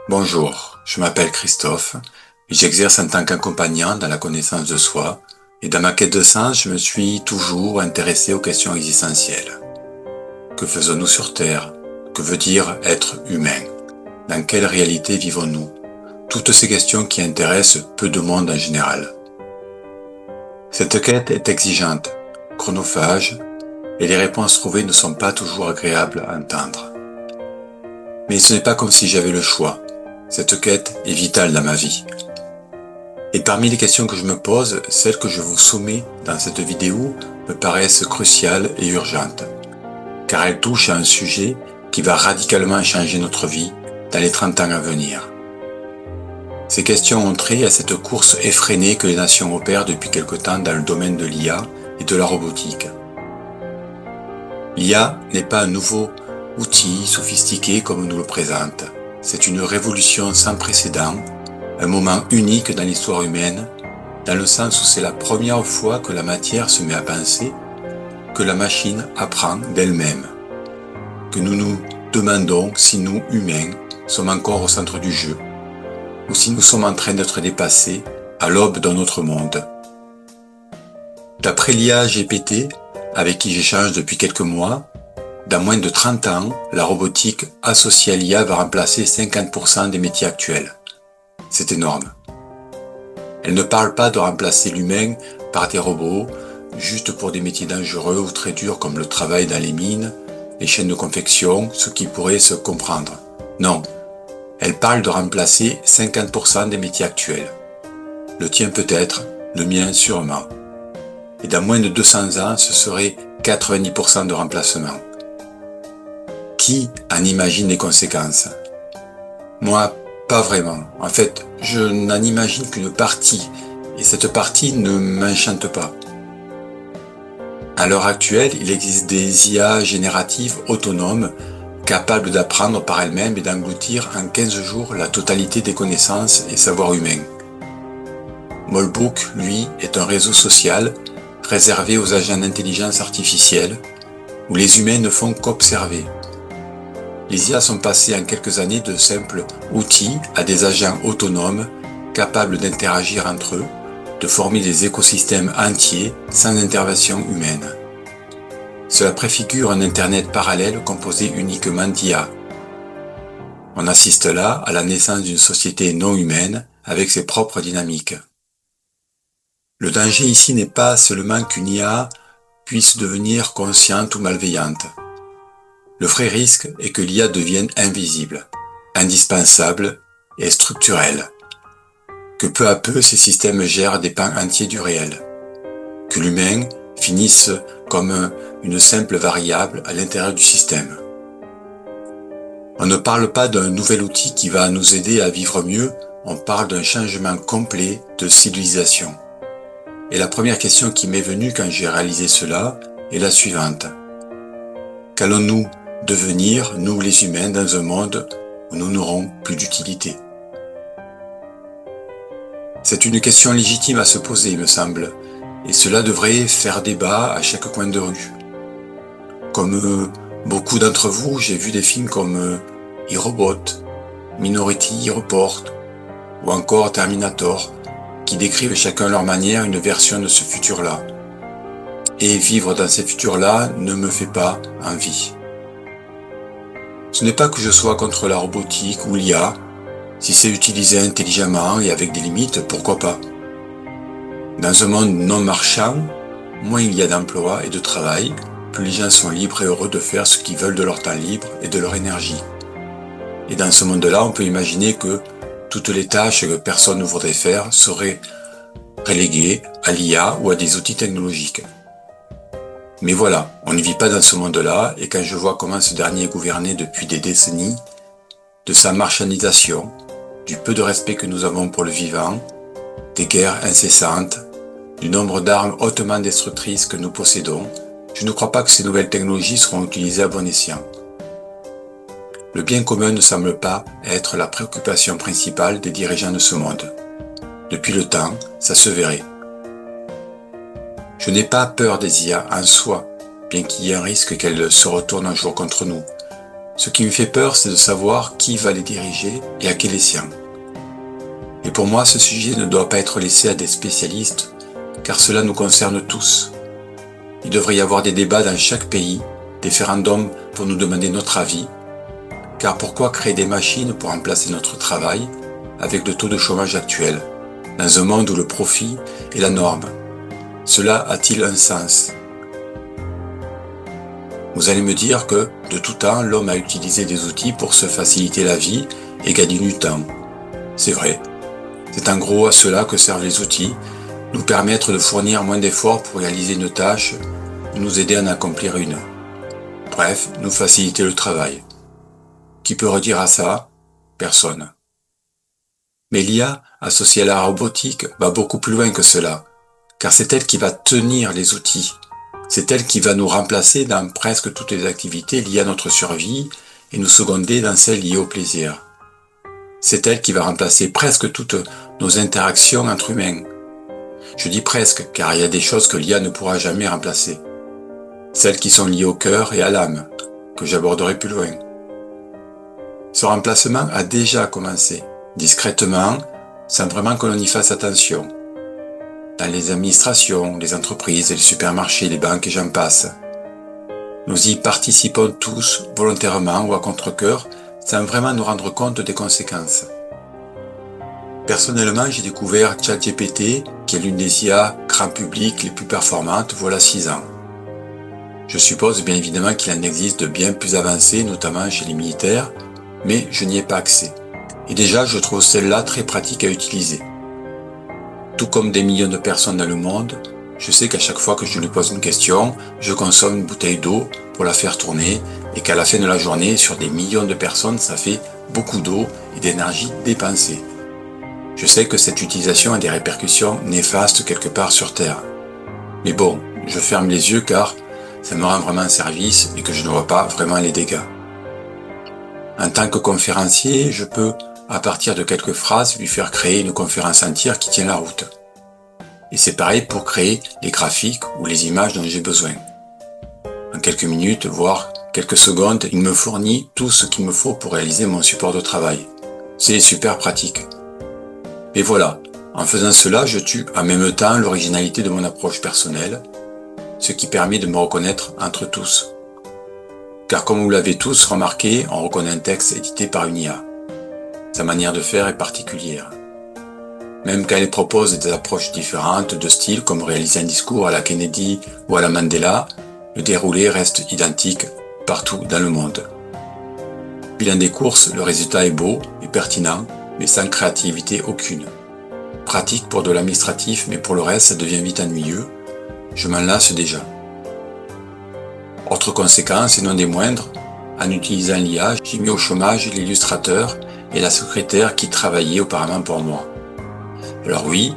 Bonjour, je m'appelle Christophe et j'exerce en tant qu'accompagnant dans la connaissance de soi et dans ma quête de sens, je me suis toujours intéressé aux questions existentielles. Que faisons-nous sur Terre? Que veut dire être humain? Dans quelle réalité vivons-nous? Toutes ces questions qui intéressent peu de monde en général. Cette quête est exigeante, chronophage, et les réponses trouvées ne sont pas toujours agréables à entendre. Mais ce n'est pas comme si j'avais le choix. Cette quête est vitale dans ma vie. Et parmi les questions que je me pose, celles que je vous soumets dans cette vidéo me paraissent cruciales et urgentes, car elles touchent à un sujet qui va radicalement changer notre vie dans les 30 ans à venir. Ces questions ont trait à cette course effrénée que les nations opèrent depuis quelque temps dans le domaine de l'IA et de la robotique. L'IA n'est pas un nouveau outil sophistiqué comme on nous le présente. C'est une révolution sans précédent, un moment unique dans l'histoire humaine, dans le sens où c'est la première fois que la matière se met à penser, que la machine apprend d'elle-même, que nous nous demandons si nous, humains, sommes encore au centre du jeu, ou si nous sommes en train d'être dépassés à l'aube d'un autre monde. D'après l'IA GPT, avec qui j'échange depuis quelques mois, dans moins de 30 ans, la robotique associée à l'IA va remplacer 50% des métiers actuels. C'est énorme. Elle ne parle pas de remplacer l'humain par des robots, juste pour des métiers dangereux ou très durs comme le travail dans les mines, les chaînes de confection, ce qui pourrait se comprendre. Non, elle parle de remplacer 50% des métiers actuels. Le tien peut-être, le mien sûrement. Et dans moins de 200 ans, ce serait 90% de remplacement. Qui en imagine les conséquences? Moi, pas vraiment. En fait, je n'en imagine qu'une partie, et cette partie ne m'enchante pas. À l'heure actuelle, il existe des IA génératives autonomes, capables d'apprendre par elles-mêmes et d'engloutir en 15 jours la totalité des connaissances et savoirs humains. Molbook, lui, est un réseau social réservé aux agents d'intelligence artificielle, où les humains ne font qu'observer. Les IA sont passés en quelques années de simples outils à des agents autonomes capables d'interagir entre eux, de former des écosystèmes entiers sans intervention humaine. Cela préfigure un Internet parallèle composé uniquement d'IA. On assiste là à la naissance d'une société non humaine avec ses propres dynamiques. Le danger ici n'est pas seulement qu'une IA puisse devenir consciente ou malveillante. Le vrai risque est que l'IA devienne invisible, indispensable et structurelle. Que peu à peu ces systèmes gèrent des pans entiers du réel. Que l'humain finisse comme une simple variable à l'intérieur du système. On ne parle pas d'un nouvel outil qui va nous aider à vivre mieux, on parle d'un changement complet de civilisation. Et la première question qui m'est venue quand j'ai réalisé cela est la suivante. Qu'allons-nous devenir, nous les humains, dans un monde où nous n'aurons plus d'utilité? C'est une question légitime à se poser, il me semble, et cela devrait faire débat à chaque coin de rue. Comme beaucoup d'entre vous, j'ai vu des films comme iRobot, Minority Report ou encore Terminator, qui décrivent chacun à leur manière une version de ce futur-là. Et vivre dans ces futurs-là ne me fait pas envie. Ce n'est pas que je sois contre la robotique ou l'IA, si c'est utilisé intelligemment et avec des limites, pourquoi pas. Dans un monde non marchand, moins il y a d'emplois et de travail, plus les gens sont libres et heureux de faire ce qu'ils veulent de leur temps libre et de leur énergie. Et dans ce monde-là, on peut imaginer que toutes les tâches que personne ne voudrait faire seraient reléguées à l'IA ou à des outils technologiques. Mais voilà, on ne vit pas dans ce monde-là, et quand je vois comment ce dernier est gouverné depuis des décennies, de sa marchandisation, du peu de respect que nous avons pour le vivant, des guerres incessantes, du nombre d'armes hautement destructrices que nous possédons, je ne crois pas que ces nouvelles technologies seront utilisées à bon escient. Le bien commun ne semble pas être la préoccupation principale des dirigeants de ce monde. Depuis le temps, ça se verrait. Je n'ai pas peur des IA en soi, bien qu'il y ait un risque qu'elles se retournent un jour contre nous. Ce qui me fait peur, c'est de savoir qui va les diriger et à quel escient. Et pour moi, ce sujet ne doit pas être laissé à des spécialistes, car cela nous concerne tous. Il devrait y avoir des débats dans chaque pays, des référendums pour nous demander notre avis, car pourquoi créer des machines pour remplacer notre travail avec le taux de chômage actuel, dans un monde où le profit est la norme? Cela a-t-il un sens? Vous allez me dire que, de tout temps, l'homme a utilisé des outils pour se faciliter la vie et gagner du temps. C'est vrai. C'est en gros à cela que servent les outils, nous permettre de fournir moins d'efforts pour réaliser une tâche ou nous aider à en accomplir une. Bref, nous faciliter le travail. Qui peut redire à ça? Personne. Mais l'IA, associée à la robotique, va beaucoup plus loin que cela, car c'est elle qui va tenir les outils. C'est elle qui va nous remplacer dans presque toutes les activités liées à notre survie et nous seconder dans celles liées au plaisir. C'est elle qui va remplacer presque toutes nos interactions entre humains. Je dis presque, car il y a des choses que l'IA ne pourra jamais remplacer. Celles qui sont liées au cœur et à l'âme, que j'aborderai plus loin. Ce remplacement a déjà commencé, discrètement, sans vraiment que l'on y fasse attention. Dans les administrations, les entreprises, les supermarchés, les banques et j'en passe. Nous y participons tous, volontairement ou à contre-cœur, sans vraiment nous rendre compte des conséquences. Personnellement, j'ai découvert ChatGPT, qui est l'une des IA grand public les plus performantes, voilà 6 ans. Je suppose bien évidemment qu'il en existe de bien plus avancés, notamment chez les militaires, mais je n'y ai pas accès. Et déjà, je trouve celle-là très pratique à utiliser. Tout comme des millions de personnes dans le monde, je sais qu'à chaque fois que je lui pose une question, je consomme une bouteille d'eau pour la faire tourner et qu'à la fin de la journée, sur des millions de personnes, ça fait beaucoup d'eau et d'énergie dépensée. Je sais que cette utilisation a des répercussions néfastes quelque part sur Terre. Mais bon, je ferme les yeux car ça me rend vraiment service et que je ne vois pas vraiment les dégâts. En tant que conférencier, je peux, à partir de quelques phrases, lui faire créer une conférence entière qui tient la route. Et c'est pareil pour créer les graphiques ou les images dont j'ai besoin. En quelques minutes, voire quelques secondes, il me fournit tout ce qu'il me faut pour réaliser mon support de travail. C'est super pratique. Mais voilà, en faisant cela, je tue en même temps l'originalité de mon approche personnelle, ce qui permet de me reconnaître entre tous. Car comme vous l'avez tous remarqué, on reconnaît un texte édité par une IA. Sa manière de faire est particulière. Même quand elle propose des approches différentes de style, comme réaliser un discours à la Kennedy ou à la Mandela, le déroulé reste identique partout dans le monde. Bilan des courses, le résultat est beau et pertinent, mais sans créativité aucune. Pratique pour de l'administratif, mais pour le reste, ça devient vite ennuyeux. Je m'en lasse déjà. Autre conséquence, et non des moindres, en utilisant l'IA, j'ai mis au chômage l'illustrateur et la secrétaire qui travaillaient auparavant pour moi. Alors oui,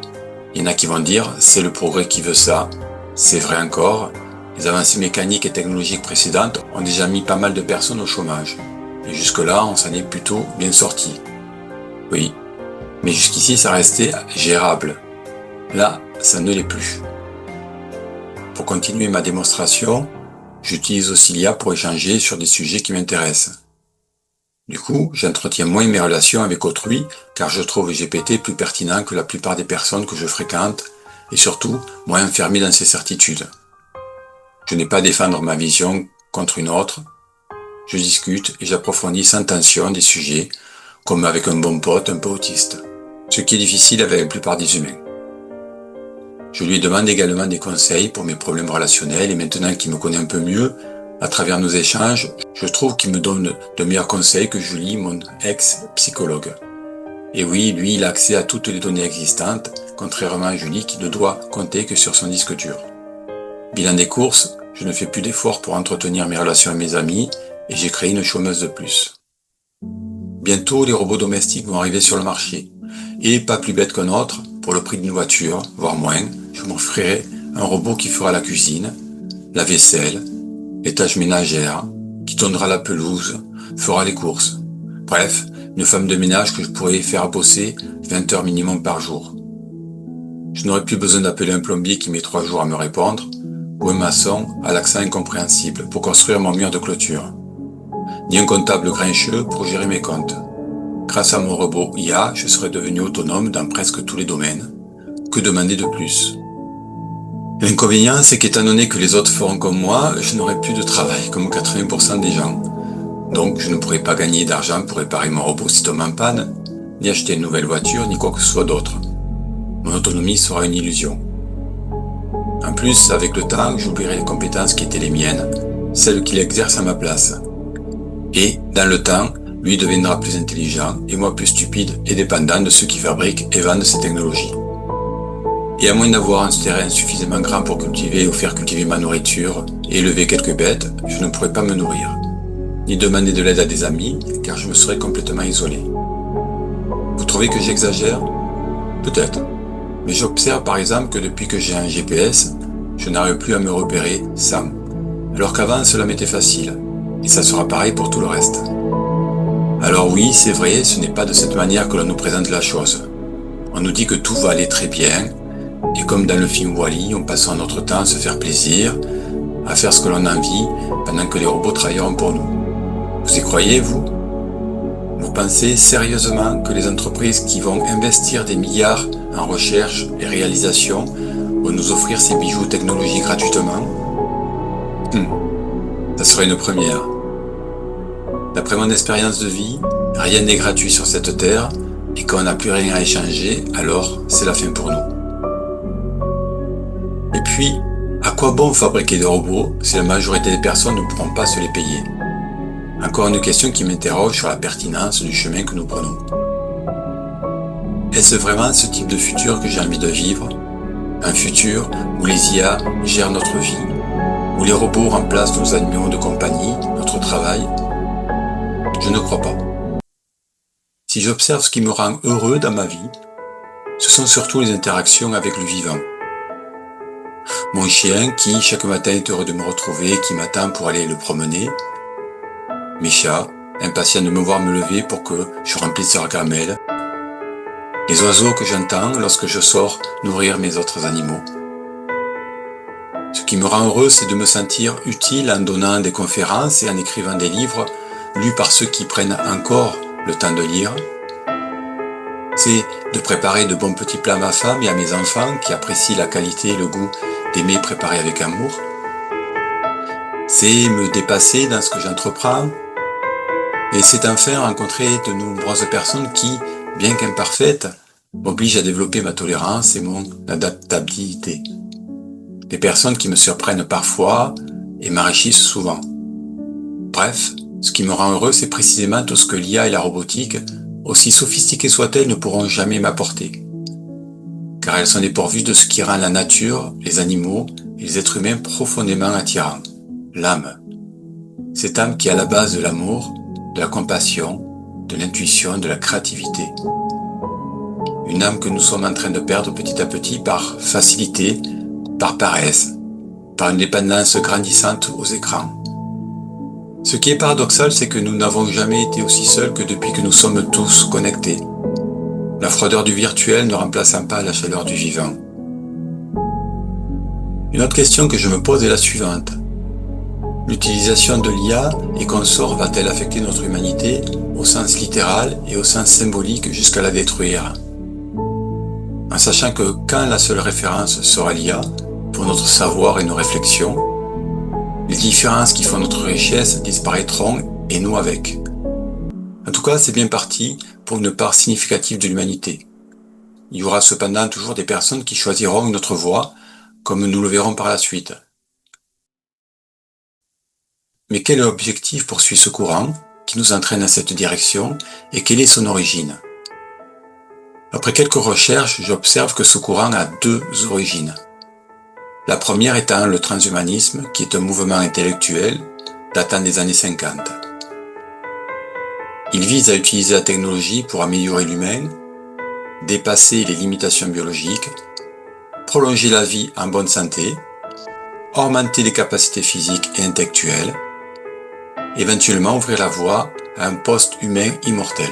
il y en a qui vont dire, c'est le progrès qui veut ça. C'est vrai encore, les avancées mécaniques et technologiques précédentes ont déjà mis pas mal de personnes au chômage. Et jusque-là, on s'en est plutôt bien sorti. Oui, mais jusqu'ici, ça restait gérable. Là, ça ne l'est plus. Pour continuer ma démonstration, j'utilise aussi l'IA pour échanger sur des sujets qui m'intéressent. Du coup, j'entretiens moins mes relations avec autrui car je trouve GPT plus pertinent que la plupart des personnes que je fréquente et surtout moins enfermé dans ses certitudes. Je n'ai pas à défendre ma vision contre une autre. Je discute et j'approfondis sans tension des sujets comme avec un bon pote un peu autiste, ce qui est difficile avec la plupart des humains. Je lui demande également des conseils pour mes problèmes relationnels et maintenant qu'il me connaît un peu mieux, à travers nos échanges, je trouve qu'il me donne de meilleurs conseils que Julie, mon ex-psychologue. Et oui, lui, il a accès à toutes les données existantes, contrairement à Julie qui ne doit compter que sur son disque dur. Bilan des courses, je ne fais plus d'efforts pour entretenir mes relations avec mes amis et j'ai créé une chômeuse de plus. Bientôt, les robots domestiques vont arriver sur le marché. Et pas plus bête qu'un autre, pour le prix d'une voiture, voire moins, je m'offrirai un robot qui fera la cuisine, la vaisselle, les tâches ménagères, qui tondra la pelouse, fera les courses. Bref, une femme de ménage que je pourrais faire bosser 20 heures minimum par jour. Je n'aurai plus besoin d'appeler un plombier qui met 3 jours à me répondre, ou un maçon à l'accent incompréhensible pour construire mon mur de clôture. ni un comptable grincheux pour gérer mes comptes. Grâce à mon robot IA, je serai devenu autonome dans presque tous les domaines. Que demander de plus? L'inconvénient, c'est qu'étant donné que les autres feront comme moi, je n'aurai plus de travail, comme 80% des gens. Donc, je ne pourrai pas gagner d'argent pour réparer mon robot si tombe en panne, ni acheter une nouvelle voiture, ni quoi que ce soit d'autre. Mon autonomie sera une illusion. En plus, avec le temps, j'oublierai les compétences qui étaient les miennes, celles qu'il exerce à ma place. Et, dans le temps, lui deviendra plus intelligent et moi plus stupide et dépendant de ceux qui fabriquent et vendent ces technologies. Et à moins d'avoir un terrain suffisamment grand pour cultiver ou faire cultiver ma nourriture et élever quelques bêtes, je ne pourrai pas me nourrir, ni demander de l'aide à des amis, car je me serai complètement isolé. Vous trouvez que j'exagère? Peut-être. Mais j'observe par exemple que depuis que j'ai un GPS, je n'arrive plus à me repérer sans. Alors qu'avant cela m'était facile. Et ça sera pareil pour tout le reste. Alors oui, c'est vrai, ce n'est pas de cette manière que l'on nous présente la chose. On nous dit que tout va aller très bien, et comme dans le film Wall-E, on passera notre temps à se faire plaisir, à faire ce que l'on a envie, pendant que les robots travailleront pour nous. Vous y croyez, vous? Vous pensez sérieusement que les entreprises qui vont investir des milliards en recherche et réalisation vont nous offrir ces bijoux technologiques gratuitement? Ça serait une première. D'après mon expérience de vie, rien n'est gratuit sur cette terre, et quand on n'a plus rien à échanger, alors c'est la fin pour nous. Et puis, à quoi bon fabriquer des robots si la majorité des personnes ne pourront pas se les payer? Encore une question qui m'interroge sur la pertinence du chemin que nous prenons. Est-ce vraiment ce type de futur que j'ai envie de vivre? Un futur où les IA gèrent notre vie, où les robots remplacent nos animaux de compagnie, notre travail? Je ne crois pas. Si j'observe ce qui me rend heureux dans ma vie, ce sont surtout les interactions avec le vivant. Mon chien qui, chaque matin, est heureux de me retrouver et qui m'attend pour aller le promener. Mes chats, impatients de me voir me lever pour que je remplisse leur gamelle. Les oiseaux que j'entends lorsque je sors nourrir mes autres animaux. Ce qui me rend heureux, c'est de me sentir utile en donnant des conférences et en écrivant des livres lus par ceux qui prennent encore le temps de lire. C'est de préparer de bons petits plats à ma femme et à mes enfants qui apprécient la qualité et le goût des mets préparés avec amour. C'est me dépasser dans ce que j'entreprends. Et c'est enfin rencontrer de nombreuses personnes qui, bien qu'imparfaites, m'obligent à développer ma tolérance et mon adaptabilité. Des personnes qui me surprennent parfois et m'enrichissent souvent. Bref, ce qui me rend heureux, c'est précisément tout ce que l'IA et la robotique, aussi sophistiquées soient-elles, ne pourront jamais m'apporter. Car elles sont dépourvues de ce qui rend la nature, les animaux et les êtres humains profondément attirants. L'âme. Cette âme qui est à la base de l'amour, de la compassion, de l'intuition, de la créativité. Une âme que nous sommes en train de perdre petit à petit par facilité, par paresse, par une dépendance grandissante aux écrans. Ce qui est paradoxal, c'est que nous n'avons jamais été aussi seuls que depuis que nous sommes tous connectés. La froideur du virtuel ne remplaçant pas la chaleur du vivant. Une autre question que je me pose est la suivante. L'utilisation de l'IA et consorts va-t-elle affecter notre humanité au sens littéral et au sens symbolique jusqu'à la détruire? En sachant que quand la seule référence sera l'IA pour notre savoir et nos réflexions, les différences qui font notre richesse disparaîtront et nous avec. En tout cas, c'est bien parti pour une part significative de l'humanité. Il y aura cependant toujours des personnes qui choisiront une autre voie, comme nous le verrons par la suite. Mais quel objectif poursuit ce courant qui nous entraîne dans cette direction et quelle est son origine? Après quelques recherches, j'observe que ce courant a deux origines. La première étant le transhumanisme, qui est un mouvement intellectuel datant des années 50. Il vise à utiliser la technologie pour améliorer l'humain, dépasser les limitations biologiques, prolonger la vie en bonne santé, augmenter les capacités physiques et intellectuelles, éventuellement ouvrir la voie à un post-humain immortel.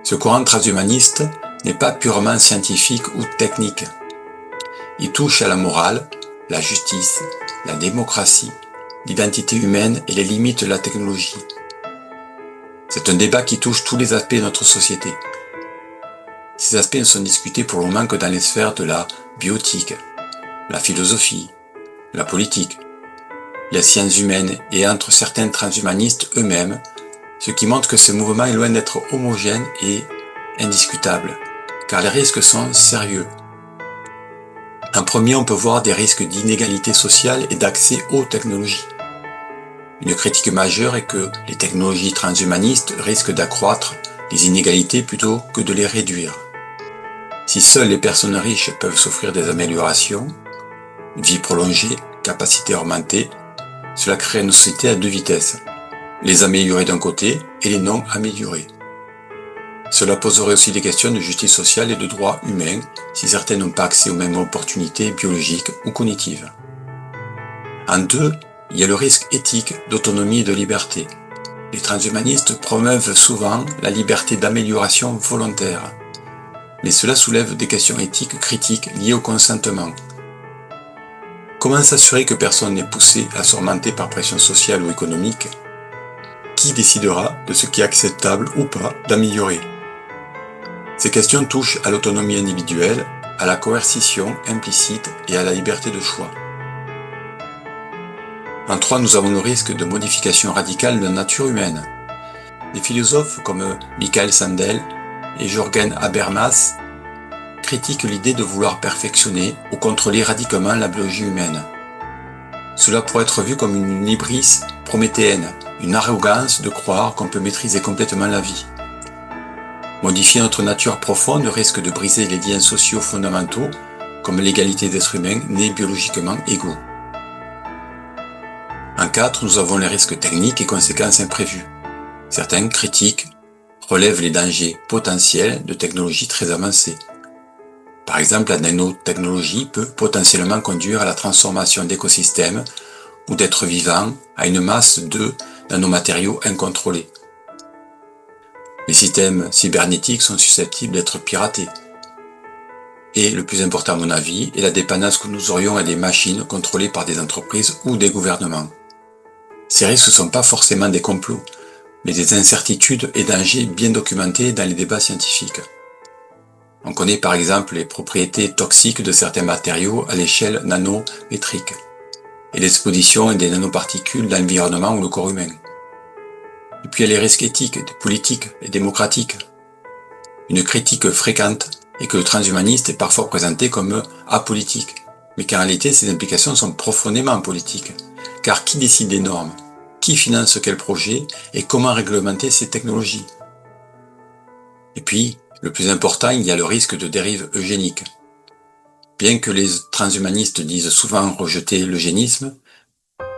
Ce courant transhumaniste n'est pas purement scientifique ou technique. Il touche à la morale, la justice, la démocratie, l'identité humaine et les limites de la technologie. C'est un débat qui touche tous les aspects de notre société. Ces aspects ne sont discutés pour le moment que dans les sphères de la bioéthique, la philosophie, la politique, les sciences humaines et entre certains transhumanistes eux-mêmes, ce qui montre que ce mouvement est loin d'être homogène et indiscutable, car les risques sont sérieux. En premier, on peut voir des risques d'inégalité sociale et d'accès aux technologies. Une critique majeure est que les technologies transhumanistes risquent d'accroître les inégalités plutôt que de les réduire. Si seules les personnes riches peuvent s'offrir des améliorations, une vie prolongée, capacité augmentée, cela crée une société à deux vitesses, les améliorés d'un côté et les non améliorés. Cela poserait aussi des questions de justice sociale et de droits humains si certains n'ont pas accès aux mêmes opportunités biologiques ou cognitives. En deux, il y a le risque éthique d'autonomie et de liberté. Les transhumanistes promeuvent souvent la liberté d'amélioration volontaire, mais cela soulève des questions éthiques critiques liées au consentement. Comment s'assurer que personne n'est poussé à s'orienter par pression sociale ou économique? Qui décidera de ce qui est acceptable ou pas d'améliorer? Ces questions touchent à l'autonomie individuelle, à la coercition implicite et à la liberté de choix. En trois, nous avons le risque de modification radicale de la nature humaine. Des philosophes comme Michael Sandel et Jürgen Habermas critiquent l'idée de vouloir perfectionner ou contrôler radicalement la biologie humaine. Cela pourrait être vu comme une hybris prométhéenne, une arrogance de croire qu'on peut maîtriser complètement la vie. Modifier notre nature profonde risque de briser les liens sociaux fondamentaux, comme l'égalité d'êtres humains nés biologiquement égaux. En 4, nous avons les risques techniques et conséquences imprévues. Certains critiques relèvent les dangers potentiels de technologies très avancées. Par exemple, la nanotechnologie peut potentiellement conduire à la transformation d'écosystèmes ou d'êtres vivants à une masse de nanomatériaux incontrôlés. Les systèmes cybernétiques sont susceptibles d'être piratés. Et le plus important à mon avis est la dépendance que nous aurions à des machines contrôlées par des entreprises ou des gouvernements. Ces risques ne sont pas forcément des complots, mais des incertitudes et dangers bien documentés dans les débats scientifiques. On connaît par exemple les propriétés toxiques de certains matériaux à l'échelle nanométrique et l'exposition des nanoparticules dans l'environnement ou le corps humain. Et puis il y a les risques éthiques, politiques et démocratiques. Une critique fréquente est que le transhumaniste est parfois présenté comme apolitique, mais qu'en réalité ses implications sont profondément politiques. Car qui décide des normes? Qui finance quel projet? Et comment réglementer ces technologies? Et puis, le plus important, il y a le risque de dérive eugénique. Bien que les transhumanistes disent souvent rejeter l'eugénisme,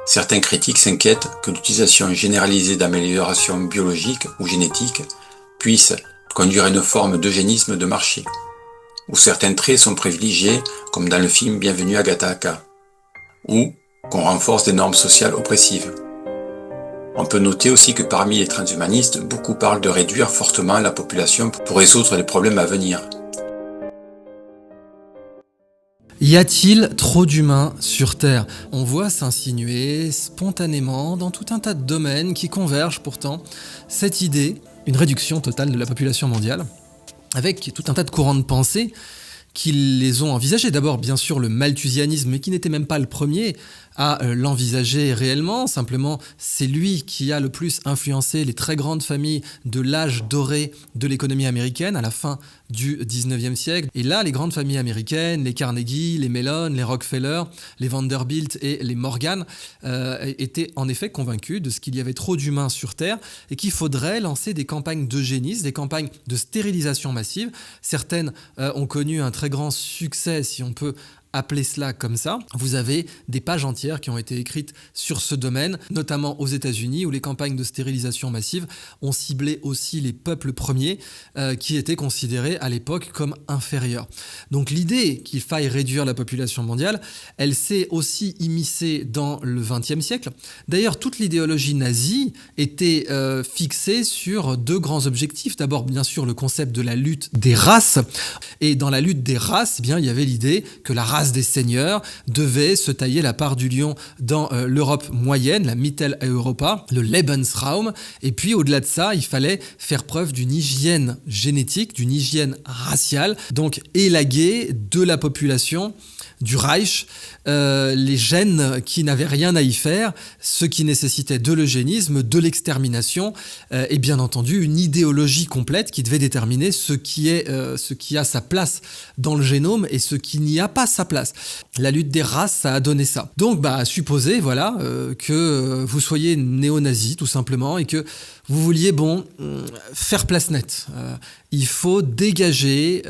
certains critiques s'inquiètent que l'utilisation généralisée d'améliorations biologiques ou génétiques puisse conduire à une forme d'eugénisme de marché, où certains traits sont privilégiés, comme dans le film Bienvenue à Gattaca, ou qu'on renforce des normes sociales oppressives. On peut noter aussi que parmi les transhumanistes, beaucoup parlent de réduire fortement la population pour résoudre les problèmes à venir. Y a-t-il trop d'humains sur Terre? On voit s'insinuer spontanément dans tout un tas de domaines qui convergent pourtant cette idée, une réduction totale de la population mondiale, avec tout un tas de courants de pensée qui les ont envisagés. D'abord, bien sûr, le malthusianisme, mais qui n'était même pas le premier à l'envisager réellement. Simplement, c'est lui qui a le plus influencé les très grandes familles de l'âge doré de l'économie américaine à la fin du 19e siècle. Et là, les grandes familles américaines, les Carnegie, les Mellon, les Rockefeller, les Vanderbilt et les Morgan étaient en effet convaincus de ce qu'il y avait trop d'humains sur Terre et qu'il faudrait lancer des campagnes d'eugénisme, des campagnes de stérilisation massive. Certaines ont connu un très grand succès, si on peut appeler cela comme ça. Vous avez des pages entières qui ont été écrites sur ce domaine, notamment aux États-Unis, où les campagnes de stérilisation massive ont ciblé aussi les peuples premiers qui étaient considérés à l'époque comme inférieurs. Donc l'idée qu'il faille réduire la population mondiale, elle s'est aussi immiscée dans le XXe siècle. D'ailleurs, toute l'idéologie nazie était fixée sur deux grands objectifs. D'abord, bien sûr, le concept de la lutte des races. Et dans la lutte des races, eh bien, il y avait l'idée que la race race des seigneurs, devaient se tailler la part du lion dans l'Europe moyenne, la Mitteleuropa, le Lebensraum. Et puis au-delà de ça, il fallait faire preuve d'une hygiène génétique, d'une hygiène raciale, donc élaguer de la population du Reich les gènes qui n'avaient rien à y faire, ce qui nécessitait de l'eugénisme, de l'extermination et bien entendu une idéologie complète qui devait déterminer ce qui a sa place dans le génome et ce qui n'y a pas sa place. La lutte des races, ça a donné ça. Donc supposez que vous soyez néo-nazi tout simplement et que vous vouliez faire place nette. Il faut dégager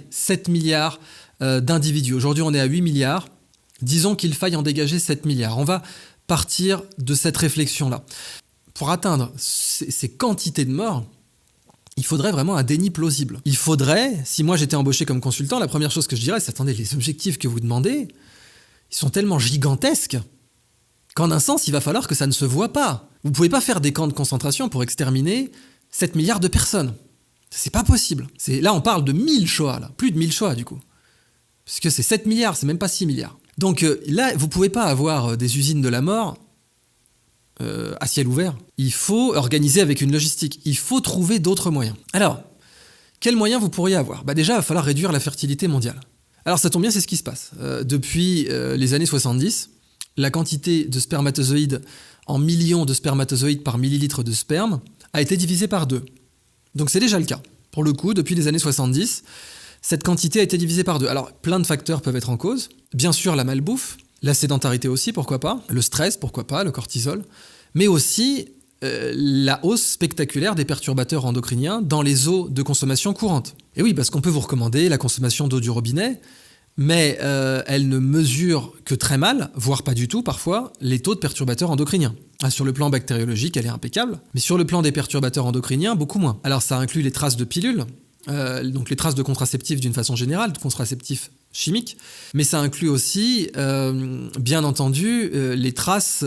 7 milliards d'individus. Aujourd'hui, on est à 8 milliards. Disons qu'il faille en dégager 7 milliards. On va partir de cette réflexion-là. Pour atteindre ces quantités de morts, il faudrait vraiment un déni plausible. Il faudrait, si moi j'étais embauché comme consultant, la première chose que je dirais, c'est attendez, les objectifs que vous demandez, ils sont tellement gigantesques qu'en un sens, il va falloir que ça ne se voit pas. Vous ne pouvez pas faire des camps de concentration pour exterminer 7 milliards de personnes. C'est pas possible. Là, on parle de 1000 Shoah, là. Plus de 1000 Shoah, du coup. Puisque c'est 7 milliards, c'est même pas 6 milliards. Donc là, vous ne pouvez pas avoir des usines de la mort à ciel ouvert. Il faut organiser avec une logistique. Il faut trouver d'autres moyens. Alors, quels moyens vous pourriez avoir ? Déjà, il va falloir réduire la fertilité mondiale. Alors ça tombe bien, c'est ce qui se passe. Depuis les années 70, la quantité de spermatozoïdes en millions de spermatozoïdes par millilitre de sperme a été divisée par 2. Donc c'est déjà le cas. Pour le coup, depuis les années 70, cette quantité a été divisée par 2. Alors, plein de facteurs peuvent être en cause. Bien sûr, la malbouffe, la sédentarité aussi, pourquoi pas, le stress, pourquoi pas, le cortisol, mais aussi la hausse spectaculaire des perturbateurs endocriniens dans les eaux de consommation courante. Et oui, parce qu'on peut vous recommander la consommation d'eau du robinet, mais elle ne mesure que très mal, voire pas du tout parfois, les taux de perturbateurs endocriniens. Sur le plan bactériologique, elle est impeccable, mais sur le plan des perturbateurs endocriniens, beaucoup moins. Alors ça inclut les traces de pilules, donc les traces de contraceptifs d'une façon générale, de contraceptifs chimiques, mais ça inclut aussi, bien entendu, les traces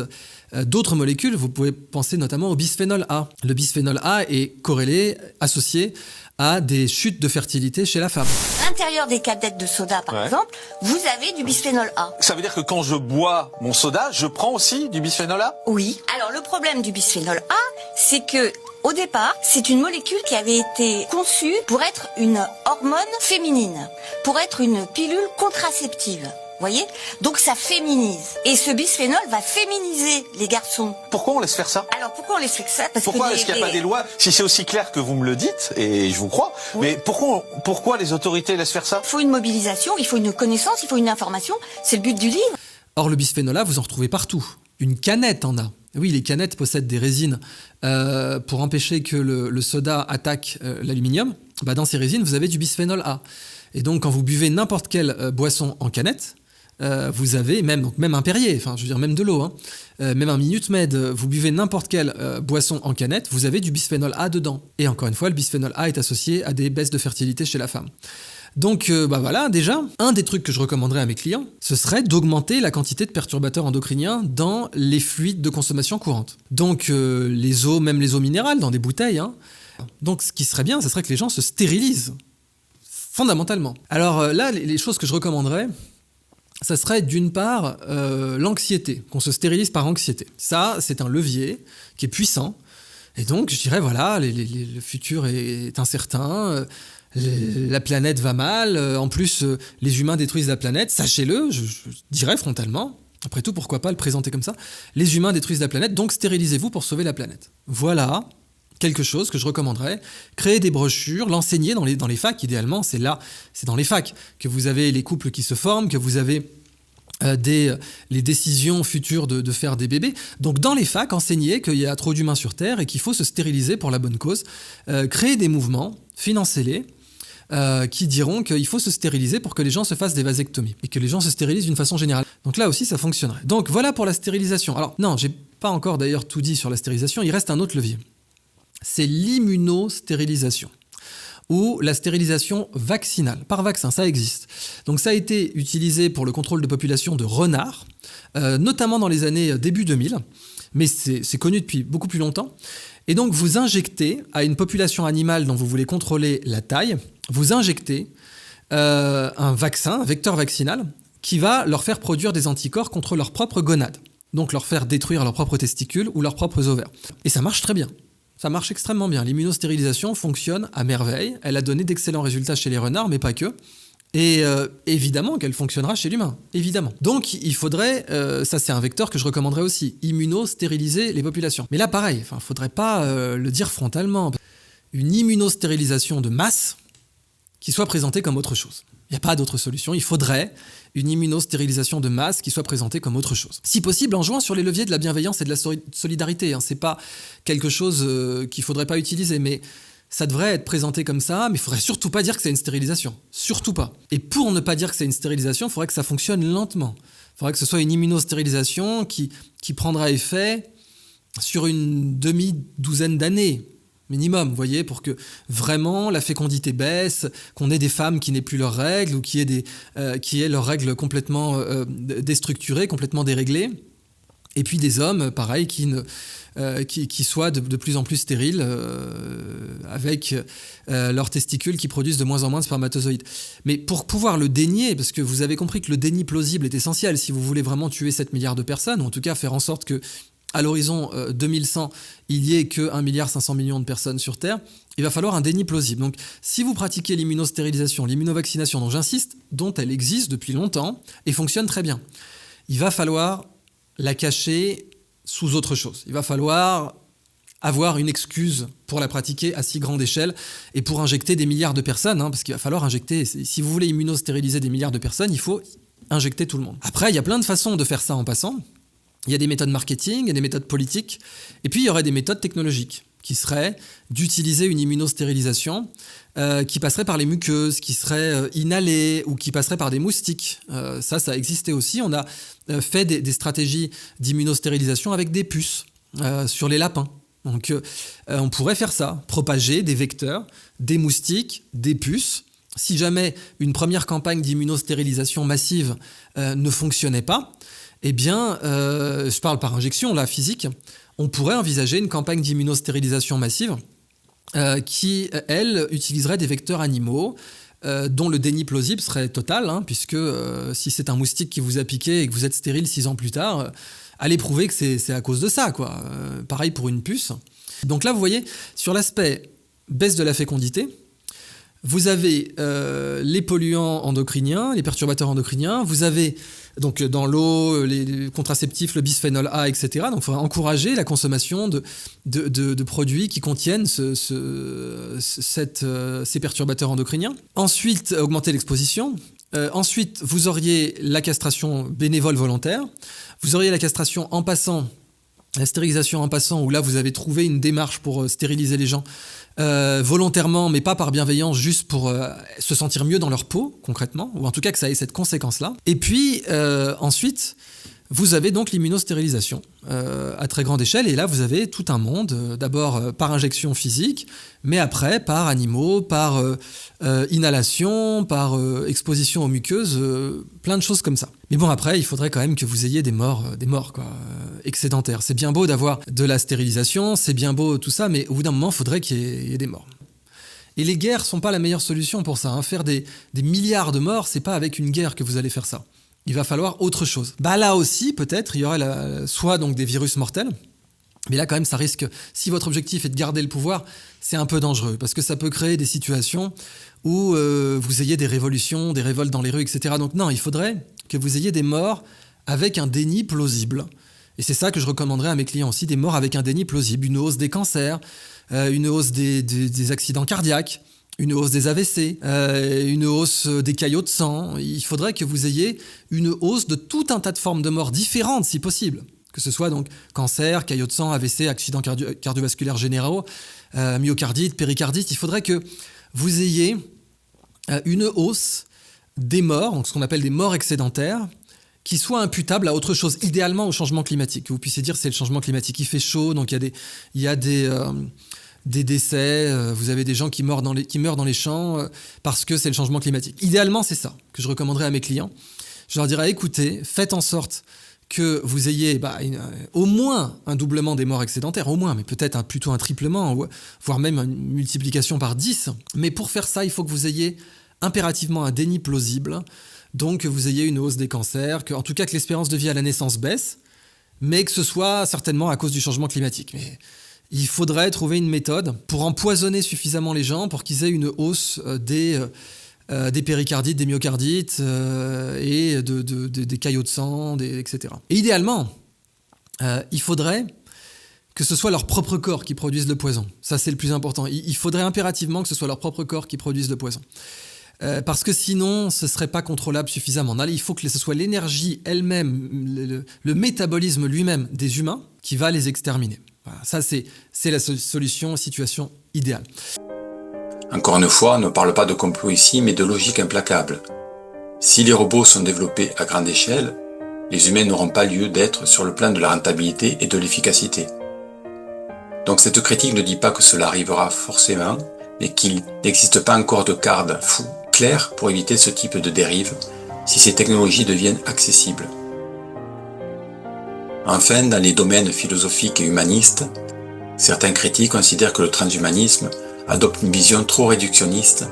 d'autres molécules. Vous pouvez penser notamment au bisphénol A. Le bisphénol A est corrélé, associé à des chutes de fertilité chez la femme. À l'intérieur des canettes de soda, par exemple, vous avez du bisphénol A. Ça veut dire que quand je bois mon soda, je prends aussi du bisphénol A ? Oui. Alors le problème du bisphénol A, c'est que au départ, c'est une molécule qui avait été conçue pour être une hormone féminine, pour être une pilule contraceptive. Voyez ? Donc ça féminise. Et ce bisphénol va féminiser les garçons. Pourquoi on laisse faire ça ? Alors pourquoi on laisse faire ça ? Parce pourquoi que est-ce qu'il n'y a pas des lois ? Si c'est aussi clair que vous me le dites, et je vous crois, oui. Mais pourquoi les autorités laissent faire ça ? Il faut une mobilisation, il faut une connaissance, il faut une information. C'est le but du livre. Or le bisphénol A, vous en retrouvez partout. Une canette en a. Oui, les canettes possèdent des résines pour empêcher que le soda attaque l'aluminium. Dans ces résines, vous avez du bisphénol A. Et donc, quand vous buvez n'importe quelle boisson en canette, vous avez même un Perrier, même de l'eau, même un Minute Maid, vous buvez n'importe quelle boisson en canette, vous avez du bisphénol A dedans. Et encore une fois, le bisphénol A est associé à des baisses de fertilité chez la femme. Donc voilà, déjà, un des trucs que je recommanderais à mes clients, ce serait d'augmenter la quantité de perturbateurs endocriniens dans les fluides de consommation courante. Donc les eaux, même les eaux minérales, dans des bouteilles. Donc ce qui serait bien, ce serait que les gens se stérilisent, fondamentalement. Alors là, les choses que je recommanderais, ça serait d'une part l'anxiété, qu'on se stérilise par anxiété. Ça, c'est un levier qui est puissant. Et donc, je dirais, voilà, le futur est incertain, la planète va mal, en plus, les humains détruisent la planète, sachez-le, je dirais frontalement. Après tout, pourquoi pas le présenter comme ça ? Les humains détruisent la planète, donc stérilisez-vous pour sauver la planète. Voilà quelque chose que je recommanderais. Créer des brochures, l'enseigner dans les facs, idéalement, c'est dans les facs que vous avez les couples qui se forment, que vous avez les décisions futures de faire des bébés. Donc dans les facs, enseigner qu'il y a trop d'humains sur Terre et qu'il faut se stériliser pour la bonne cause. Créer des mouvements, financez-les, qui diront qu'il faut se stériliser pour que les gens se fassent des vasectomies et que les gens se stérilisent d'une façon générale. Donc là aussi, ça fonctionnerait. Donc voilà pour la stérilisation. Alors non, j'ai pas encore d'ailleurs tout dit sur la stérilisation, il reste un autre levier. C'est l'immunostérilisation ou la stérilisation vaccinale. Par vaccin, ça existe. Donc ça a été utilisé pour le contrôle de population de renards, notamment dans les années début 2000, mais c'est connu depuis beaucoup plus longtemps. Et donc vous injectez à une population animale dont vous voulez contrôler la taille, vous injectez un vaccin, un vecteur vaccinal, qui va leur faire produire des anticorps contre leurs propres gonades. Donc leur faire détruire leurs propres testicules ou leurs propres ovaires. Et ça marche très bien. Ça marche extrêmement bien. L'immunostérilisation fonctionne à merveille. Elle a donné d'excellents résultats chez les renards, mais pas que. Et évidemment qu'elle fonctionnera chez l'humain. Évidemment. Donc il faudrait, ça c'est un vecteur que je recommanderais aussi, immunostériliser les populations. Mais là pareil, il ne faudrait pas le dire frontalement. Une immunostérilisation de masse qui soit présentée comme autre chose. Il n'y a pas d'autre solution. Il faudrait une immunostérilisation de masse qui soit présentée comme autre chose. Si possible, en jouant sur les leviers de la bienveillance et de la solidarité. Ce n'est pas quelque chose qu'il ne faudrait pas utiliser, mais ça devrait être présenté comme ça, mais il ne faudrait surtout pas dire que c'est une stérilisation. Surtout pas. Et pour ne pas dire que c'est une stérilisation, il faudrait que ça fonctionne lentement. Il faudrait que ce soit une immunostérilisation qui prendra effet sur une demi-douzaine d'années. Minimum, vous voyez, pour que vraiment la fécondité baisse, qu'on ait des femmes qui n'aient plus leurs règles ou qui aient leurs règles complètement déstructurées, complètement déréglées. Et puis des hommes, pareil, qui soient de plus en plus stériles avec leurs testicules qui produisent de moins en moins de spermatozoïdes. Mais pour pouvoir le dénier, parce que vous avez compris que le déni plausible est essentiel si vous voulez vraiment tuer 7 milliards de personnes, ou en tout cas faire en sorte que à l'horizon 2100, il n'y ait que 1,5 milliard de personnes sur Terre, il va falloir un déni plausible. Donc, si vous pratiquez l'immunostérilisation, l'immunovaccination, dont j'insiste, dont elle existe depuis longtemps et fonctionne très bien, il va falloir la cacher sous autre chose. Il va falloir avoir une excuse pour la pratiquer à si grande échelle et pour injecter des milliards de personnes, parce qu'il va falloir injecter, si vous voulez immunostériliser des milliards de personnes, il faut injecter tout le monde. Après, il y a plein de façons de faire ça en passant. Il y a des méthodes marketing, il y a des méthodes politiques, et puis il y aurait des méthodes technologiques qui seraient d'utiliser une immunostérilisation qui passerait par les muqueuses, qui serait inhalée ou qui passerait par des moustiques. Ça existait aussi. On a fait des stratégies d'immunostérilisation avec des puces sur les lapins. Donc on pourrait faire ça, propager des vecteurs, des moustiques, des puces. Si jamais une première campagne d'immunostérilisation massive ne fonctionnait pas, eh bien, je parle par injection, là, physique, on pourrait envisager une campagne d'immunostérilisation massive qui, elle, utiliserait des vecteurs animaux dont le déni plausible serait total, puisque si c'est un moustique qui vous a piqué et que vous êtes stérile 6 ans plus tard, allez prouver que c'est à cause de ça, quoi. Pareil pour une puce. Donc là, vous voyez, sur l'aspect baisse de la fécondité, vous avez les polluants endocriniens, les perturbateurs endocriniens, vous avez donc dans l'eau, les contraceptifs, le bisphénol A, etc. Donc il faudra encourager la consommation de produits qui contiennent ces perturbateurs endocriniens. Ensuite, augmenter l'exposition. Ensuite, vous auriez la castration bénévole volontaire. Vous auriez la castration en passant, la stérilisation en passant, où là vous avez trouvé une démarche pour stériliser les gens volontairement, mais pas par bienveillance, juste pour se sentir mieux dans leur peau, concrètement, ou en tout cas que ça ait cette conséquence-là. Et puis, ensuite, vous avez donc l'immunostérilisation à très grande échelle, et là, vous avez tout un monde, d'abord par injection physique, mais après par animaux, par inhalation, par exposition aux muqueuses, plein de choses comme ça. Mais bon, après, il faudrait quand même que vous ayez des morts quoi, excédentaires. C'est bien beau d'avoir de la stérilisation, c'est bien beau tout ça, mais au bout d'un moment, il faudrait qu'il y ait des morts. Et les guerres sont pas la meilleure solution pour ça. Faire des milliards de morts, c'est pas avec une guerre que vous allez faire ça. Il va falloir autre chose. Là aussi, peut-être, il y aurait soit donc des virus mortels, mais là quand même, ça risque, si votre objectif est de garder le pouvoir, c'est un peu dangereux, parce que ça peut créer des situations où vous ayez des révolutions, des révoltes dans les rues, etc. Donc non, il faudrait que vous ayez des morts avec un déni plausible. Et c'est ça que je recommanderais à mes clients aussi, des morts avec un déni plausible, une hausse des cancers, une hausse des accidents cardiaques, une hausse des AVC, une hausse des caillots de sang. Il faudrait que vous ayez une hausse de tout un tas de formes de mort différentes, si possible. Que ce soit donc cancer, caillots de sang, AVC, accidents cardiovasculaires généraux, myocardite, péricardite. Il faudrait que vous ayez une hausse des morts, donc ce qu'on appelle des morts excédentaires, qui soit imputable à autre chose, idéalement au changement climatique. Que vous puissiez dire c'est le changement climatique. Il fait chaud, donc il y a des décès, vous avez des gens qui meurent dans les champs parce que c'est le changement climatique. Idéalement, c'est ça que je recommanderais à mes clients. Je leur dirais, écoutez, faites en sorte que vous ayez au moins un doublement des morts excédentaires, au moins, mais peut-être plutôt un triplement, voire même une multiplication par 10. Mais pour faire ça, il faut que vous ayez impérativement un déni plausible, donc que vous ayez une hausse des cancers, en tout cas que l'espérance de vie à la naissance baisse, mais que ce soit certainement à cause du changement climatique. Mais il faudrait trouver une méthode pour empoisonner suffisamment les gens pour qu'ils aient une hausse des péricardites, des myocardites et des caillots de sang, etc. Et idéalement, il faudrait que ce soit leur propre corps qui produise le poison. Ça, c'est le plus important. Il faudrait impérativement que ce soit leur propre corps qui produise le poison. Parce que sinon, ce ne serait pas contrôlable suffisamment. Il faut que ce soit l'énergie elle-même, le métabolisme lui-même des humains qui va les exterminer. Voilà, ça, c'est la solution, situation idéale. Encore une fois, on ne parle pas de complot ici, mais de logique implacable. Si les robots sont développés à grande échelle, les humains n'auront pas lieu d'être sur le plan de la rentabilité et de l'efficacité. Donc cette critique ne dit pas que cela arrivera forcément, mais qu'il n'existe pas encore de garde-fou clair pour éviter ce type de dérive si ces technologies deviennent accessibles. Enfin, dans les domaines philosophiques et humanistes, certains critiques considèrent que le transhumanisme adopte une vision trop réductionniste,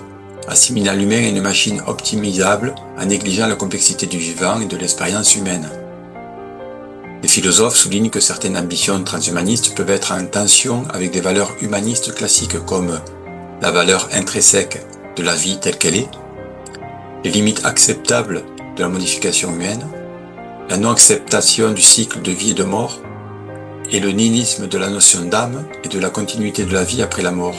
assimilant l'humain à une machine optimisable en négligeant la complexité du vivant et de l'expérience humaine. Les philosophes soulignent que certaines ambitions transhumanistes peuvent être en tension avec des valeurs humanistes classiques comme la valeur intrinsèque de la vie telle qu'elle est, les limites acceptables de la modification humaine, la non-acceptation du cycle de vie et de mort, et le nihilisme de la notion d'âme et de la continuité de la vie après la mort.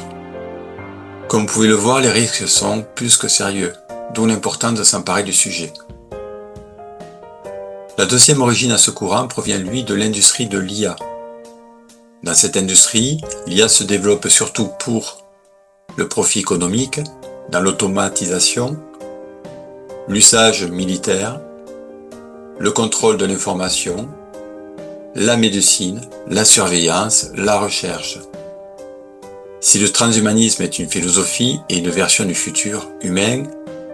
Comme vous pouvez le voir, les risques sont plus que sérieux, d'où l'importance de s'emparer du sujet. La deuxième origine à ce courant provient, lui, de l'industrie de l'IA. Dans cette industrie, l'IA se développe surtout pour le profit économique, dans l'automatisation, l'usage militaire, le contrôle de l'information, la médecine, la surveillance, la recherche. Si le transhumanisme est une philosophie et une version du futur humain,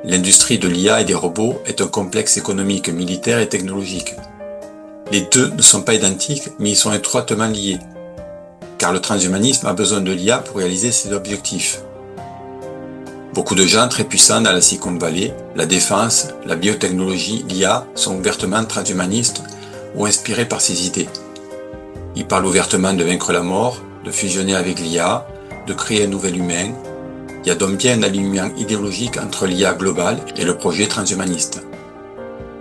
l'industrie de l'IA et des robots est un complexe économique, militaire et technologique. Les deux ne sont pas identiques, mais ils sont étroitement liés, car le transhumanisme a besoin de l'IA pour réaliser ses objectifs. Beaucoup de gens très puissants dans la Silicon Valley, la défense, la biotechnologie, l'IA sont ouvertement transhumanistes ou inspirés par ces idées. Ils parlent ouvertement de vaincre la mort, de fusionner avec l'IA, de créer un nouvel humain. Il y a donc bien un alignement idéologique entre l'IA globale et le projet transhumaniste.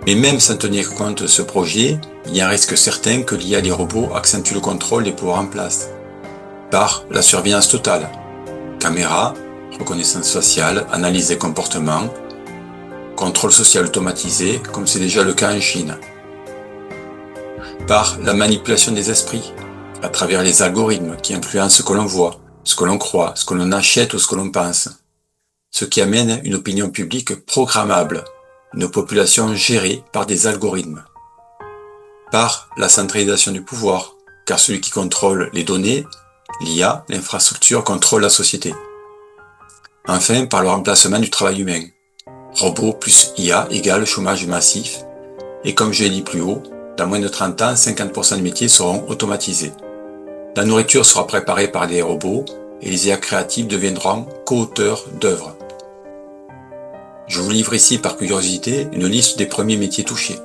Mais même sans tenir compte de ce projet, il y a un risque certain que l'IA et les robots accentuent le contrôle des pouvoirs en place, par la surveillance totale, caméra, reconnaissance faciale, analyse des comportements, contrôle social automatisé, comme c'est déjà le cas en Chine. Par la manipulation des esprits, à travers les algorithmes qui influencent ce que l'on voit, ce que l'on croit, ce que l'on achète ou ce que l'on pense. Ce qui amène une opinion publique programmable, une population gérée par des algorithmes. Par la centralisation du pouvoir, car celui qui contrôle les données, l'IA, l'infrastructure, contrôle la société. Enfin, par le remplacement du travail humain. Robots plus IA égale chômage massif. Et comme je l'ai dit plus haut, dans moins de 30 ans, 50% des métiers seront automatisés. La nourriture sera préparée par des robots et les IA créatives deviendront co-auteurs d'œuvres. Je vous livre ici par curiosité une liste des premiers métiers touchés.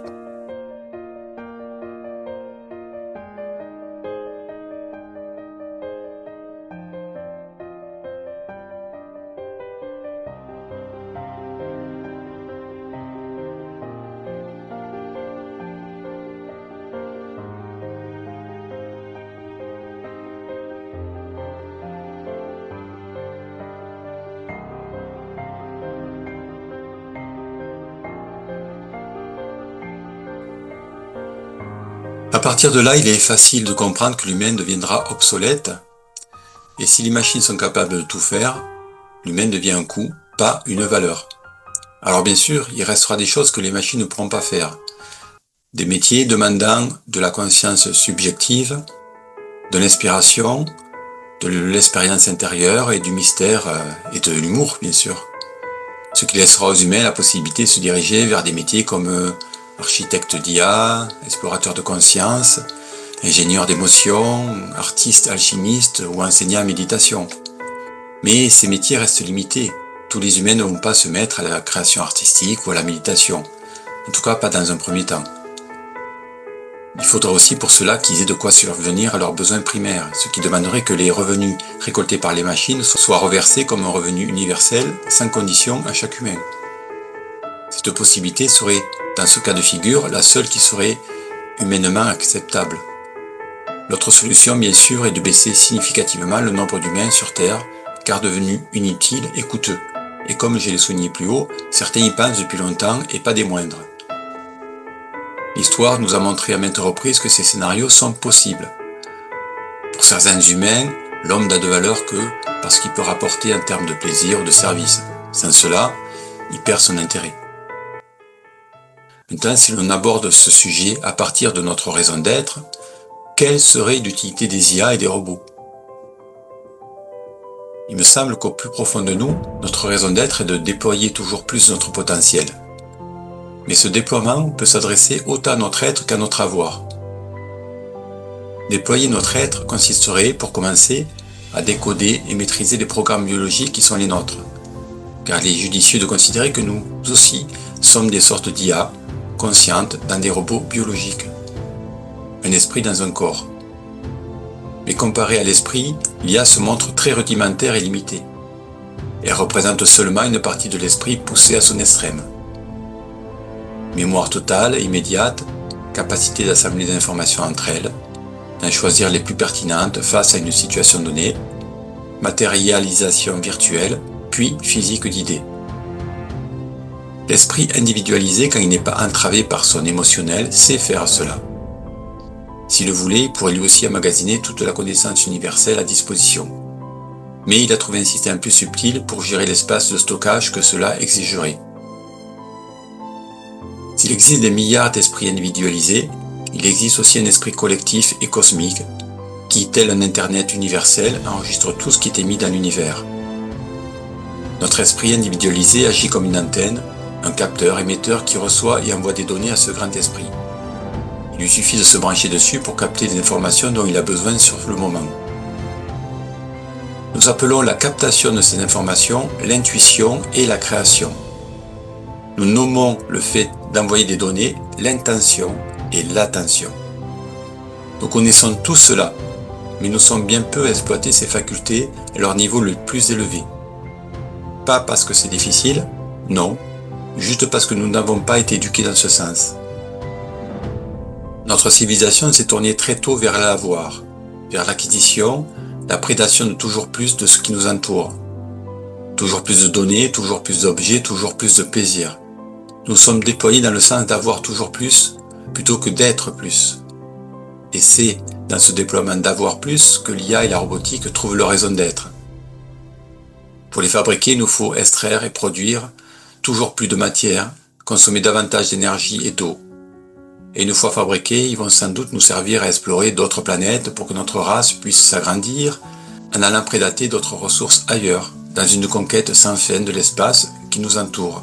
À partir de là, il est facile de comprendre que l'humain deviendra obsolète, et si les machines sont capables de tout faire, l'humain devient un coût, pas une valeur. Alors bien sûr, il restera des choses que les machines ne pourront pas faire. Des métiers demandant de la conscience subjective, de l'inspiration, de l'expérience intérieure et du mystère et de l'humour, bien sûr. Ce qui laissera aux humains la possibilité de se diriger vers des métiers comme architecte d'IA, explorateur de conscience, ingénieur d'émotion, artiste alchimiste ou enseignant en méditation. Mais ces métiers restent limités, Tous les humains ne vont pas se mettre à la création artistique ou à la méditation, en tout cas pas dans un premier temps. Il faudra aussi pour cela qu'ils aient de quoi subvenir à leurs besoins primaires, ce qui demanderait que les revenus récoltés par les machines soient reversés comme un revenu universel, sans condition à chaque humain. Cette possibilité serait, dans ce cas de figure, la seule qui serait humainement acceptable. L'autre solution, bien sûr, est de baisser significativement le nombre d'humains sur Terre, car devenu inutile et coûteux. Et comme je l'ai souligné plus haut, certains y pensent depuis longtemps et pas des moindres. L'histoire nous a montré à maintes reprises que ces scénarios sont possibles. Pour certains humains, l'homme n'a de valeur que parce qu'il peut rapporter en termes de plaisir ou de service. Sans cela, il perd son intérêt. Maintenant, si l'on aborde ce sujet à partir de notre raison d'être, quelle serait l'utilité des IA et des robots ? Il me semble qu'au plus profond de nous, notre raison d'être est de déployer toujours plus notre potentiel. Mais ce déploiement peut s'adresser autant à notre être qu'à notre avoir. Déployer notre être consisterait, pour commencer, à décoder et maîtriser les programmes biologiques qui sont les nôtres. Car il est judicieux de considérer que nous aussi sommes des sortes d'IA, conscientes dans des robots biologiques. Un esprit dans un corps. Mais comparé à l'esprit, l'IA se montre très rudimentaire et limitée. Elle représente seulement une partie de l'esprit poussée à son extrême. Mémoire totale, immédiate, capacité d'assembler des informations entre elles, d'en choisir les plus pertinentes face à une situation donnée, matérialisation virtuelle, puis physique d'idées. L'esprit individualisé, quand il n'est pas entravé par son émotionnel, sait faire cela. S'il le voulait, il pourrait lui aussi emmagasiner toute la connaissance universelle à disposition. Mais il a trouvé un système plus subtil pour gérer l'espace de stockage que cela exigerait. S'il existe des milliards d'esprits individualisés, il existe aussi un esprit collectif et cosmique qui, tel un Internet universel, enregistre tout ce qui est émis dans l'univers. Notre esprit individualisé agit comme une antenne, un capteur émetteur qui reçoit et envoie des données à ce grand esprit. Il lui suffit de se brancher dessus pour capter des informations dont il a besoin sur le moment. Nous appelons la captation de ces informations l'intuition et la création. Nous nommons le fait d'envoyer des données l'intention et l'attention. Nous connaissons tout cela, mais nous sommes bien peu à exploiter ces facultés à leur niveau le plus élevé. Pas parce que c'est difficile, non, juste parce que nous n'avons pas été éduqués dans ce sens. Notre civilisation s'est tournée très tôt vers l'avoir, vers l'acquisition, la prédation de toujours plus de ce qui nous entoure. Toujours plus de données, toujours plus d'objets, toujours plus de plaisir. Nous sommes déployés dans le sens d'avoir toujours plus, plutôt que d'être plus. Et c'est dans ce déploiement d'avoir plus que l'IA et la robotique trouvent leur raison d'être. Pour les fabriquer, il nous faut extraire et produire toujours plus de matière, consommer davantage d'énergie et d'eau. Et une fois fabriqués, ils vont sans doute nous servir à explorer d'autres planètes pour que notre race puisse s'agrandir en allant prédater d'autres ressources ailleurs, dans une conquête sans fin de l'espace qui nous entoure.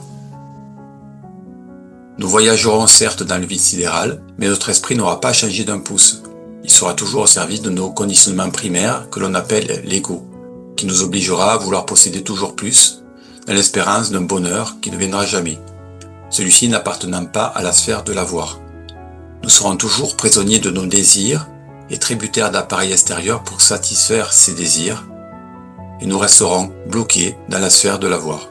Nous voyagerons certes dans le vide sidéral, mais notre esprit n'aura pas changé d'un pouce. Il sera toujours au service de nos conditionnements primaires que l'on appelle l'ego, qui nous obligera à vouloir posséder toujours plus, dans l'espérance d'un bonheur qui ne viendra jamais, celui-ci n'appartenant pas à la sphère de l'avoir. Nous serons toujours prisonniers de nos désirs et tributaires d'appareils extérieurs pour satisfaire ces désirs, et nous resterons bloqués dans la sphère de l'avoir.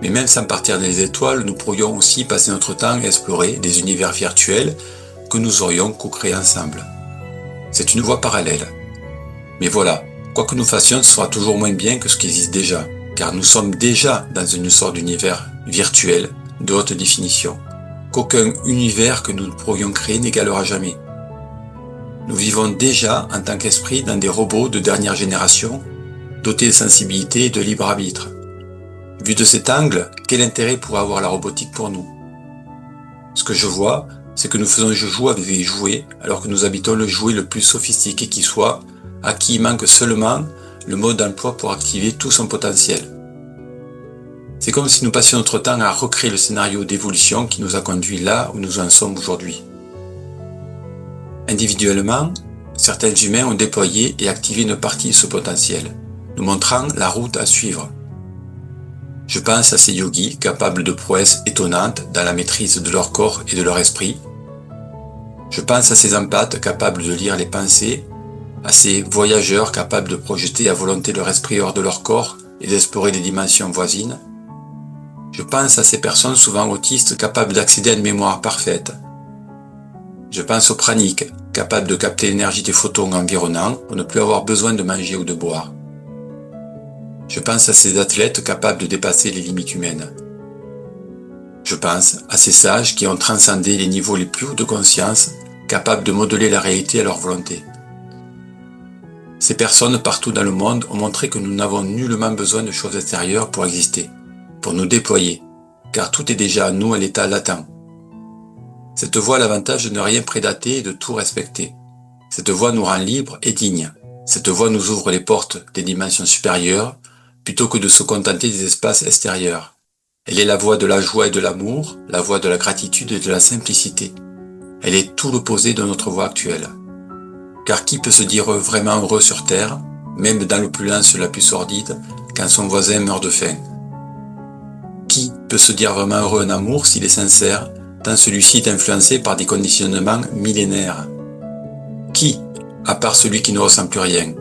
Mais même sans partir des étoiles, nous pourrions aussi passer notre temps à explorer des univers virtuels que nous aurions co-créés ensemble. C'est une voie parallèle. Mais voilà, quoi que nous fassions, ce sera toujours moins bien que ce qui existe déjà, car nous sommes déjà dans une sorte d'univers virtuel de haute définition, qu'aucun univers que nous pourrions créer n'égalera jamais. Nous vivons déjà en tant qu'esprit dans des robots de dernière génération, dotés de sensibilité et de libre arbitre. Vu de cet angle, quel intérêt pourrait avoir la robotique pour nous ? Ce que je vois, c'est que nous faisons jouer avec des jouets, alors que nous habitons le jouet le plus sophistiqué qui soit, à qui il manque seulement le mode d'emploi pour activer tout son potentiel. C'est comme si nous passions notre temps à recréer le scénario d'évolution qui nous a conduits là où nous en sommes aujourd'hui. Individuellement, certains humains ont déployé et activé une partie de ce potentiel, nous montrant la route à suivre. Je pense à ces yogis capables de prouesses étonnantes dans la maîtrise de leur corps et de leur esprit. Je pense à ces empathes capables de lire les pensées, à ces voyageurs capables de projeter à volonté leur esprit hors de leur corps et d'explorer des dimensions voisines. Je pense à ces personnes souvent autistes capables d'accéder à une mémoire parfaite. Je pense aux praniques, capables de capter l'énergie des photons environnants pour ne plus avoir besoin de manger ou de boire. Je pense à ces athlètes capables de dépasser les limites humaines. Je pense à ces sages qui ont transcendé les niveaux les plus hauts de conscience, capables de modeler la réalité à leur volonté. Ces personnes partout dans le monde ont montré que nous n'avons nullement besoin de choses extérieures pour exister, pour nous déployer, car tout est déjà à nous à l'état latent. Cette voie a l'avantage de ne rien prédater et de tout respecter. Cette voie nous rend libres et dignes. Cette voie nous ouvre les portes des dimensions supérieures, plutôt que de se contenter des espaces extérieurs. Elle est la voie de la joie et de l'amour, la voie de la gratitude et de la simplicité. Elle est tout l'opposé de notre voie actuelle. Car qui peut se dire vraiment heureux sur Terre, même dans l'opulence la plus sordide, quand son voisin meurt de faim? Qui peut se dire vraiment heureux en amour s'il est sincère, tant celui-ci est influencé par des conditionnements millénaires? Qui, à part celui qui ne ressent plus rien?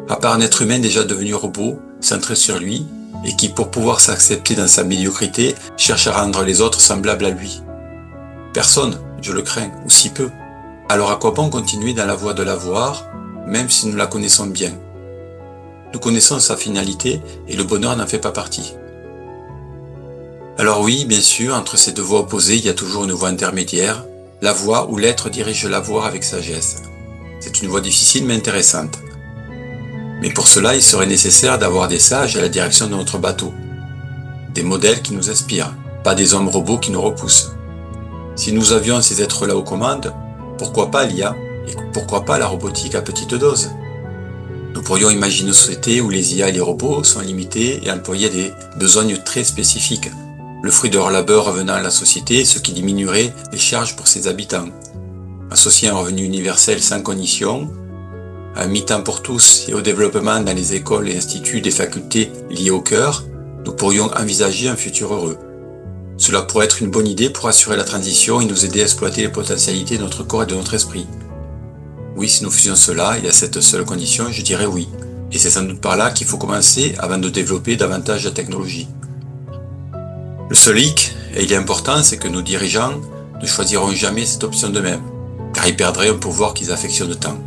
À part un être humain déjà devenu robot, centré sur lui, et qui, pour pouvoir s'accepter dans sa médiocrité, cherche à rendre les autres semblables à lui? Personne, je le crains, ou si peu. Alors à quoi bon continuer dans la voie de l'avoir, même si nous la connaissons bien? Nous connaissons sa finalité, et le bonheur n'en fait pas partie. Alors oui, bien sûr, entre ces deux voies opposées, il y a toujours une voie intermédiaire, la voie où l'être dirige l'avoir avec sagesse. C'est une voie difficile mais intéressante. Mais pour cela, il serait nécessaire d'avoir des sages à la direction de notre bateau. Des modèles qui nous inspirent, pas des hommes robots qui nous repoussent. Si nous avions ces êtres-là aux commandes, pourquoi pas l'IA et pourquoi pas la robotique à petite dose? Nous pourrions imaginer une société où les IA et les robots sont limités et employés à des besognes très spécifiques. Le fruit de leur labeur revenant à la société, ce qui diminuerait les charges pour ses habitants. Associé à un revenu universel sans condition, à un mi-temps pour tous et au développement dans les écoles et instituts des facultés liées au cœur, nous pourrions envisager un futur heureux. Cela pourrait être une bonne idée pour assurer la transition et nous aider à exploiter les potentialités de notre corps et de notre esprit. Oui, si nous faisions cela, et à cette seule condition, je dirais oui. Et c'est sans doute par là qu'il faut commencer avant de développer davantage la technologie. Le seul hic, et il est important, c'est que nos dirigeants ne choisiront jamais cette option d'eux-mêmes, car ils perdraient un pouvoir qu'ils affectionnent tant.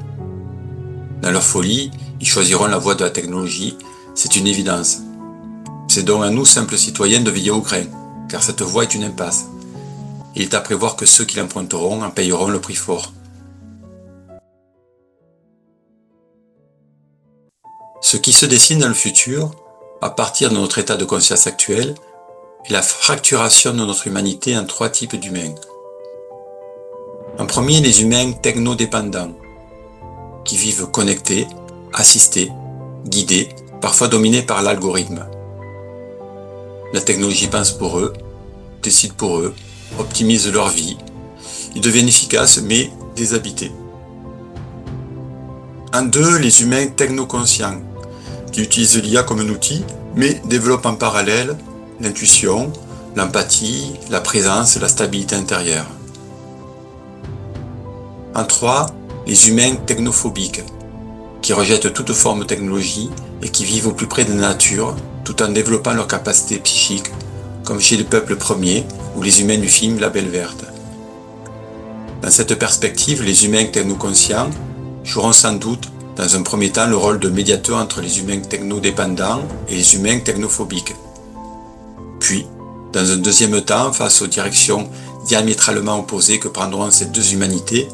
Dans leur folie, ils choisiront la voie de la technologie, c'est une évidence. C'est donc à nous, simples citoyens, de veiller au grain, car cette voie est une impasse. Il est à prévoir que ceux qui l'emprunteront en payeront le prix fort. Ce qui se dessine dans le futur, à partir de notre état de conscience actuel, est la fracturation de notre humanité en 3 types d'humains. En premier, les humains technodépendants, qui vivent connectés, assistés, guidés, parfois dominés par l'algorithme. La technologie pense pour eux, décide pour eux, optimise leur vie. Ils deviennent efficaces mais déshabités. En 2, les humains technoconscients, qui utilisent l'IA comme un outil, mais développent en parallèle l'intuition, l'empathie, la présence et la stabilité intérieure. En 3, les humains technophobiques, qui rejettent toute forme de technologie et qui vivent au plus près de la nature, tout en développant leurs capacités psychiques, comme chez les peuples premiers ou les humains du film La Belle Verte. Dans cette perspective, les humains technoconscients joueront sans doute, dans un premier temps, le rôle de médiateur entre les humains technodépendants et les humains technophobiques. Puis, dans un deuxième temps, face aux directions diamétralement opposées que prendront ces deux humanités,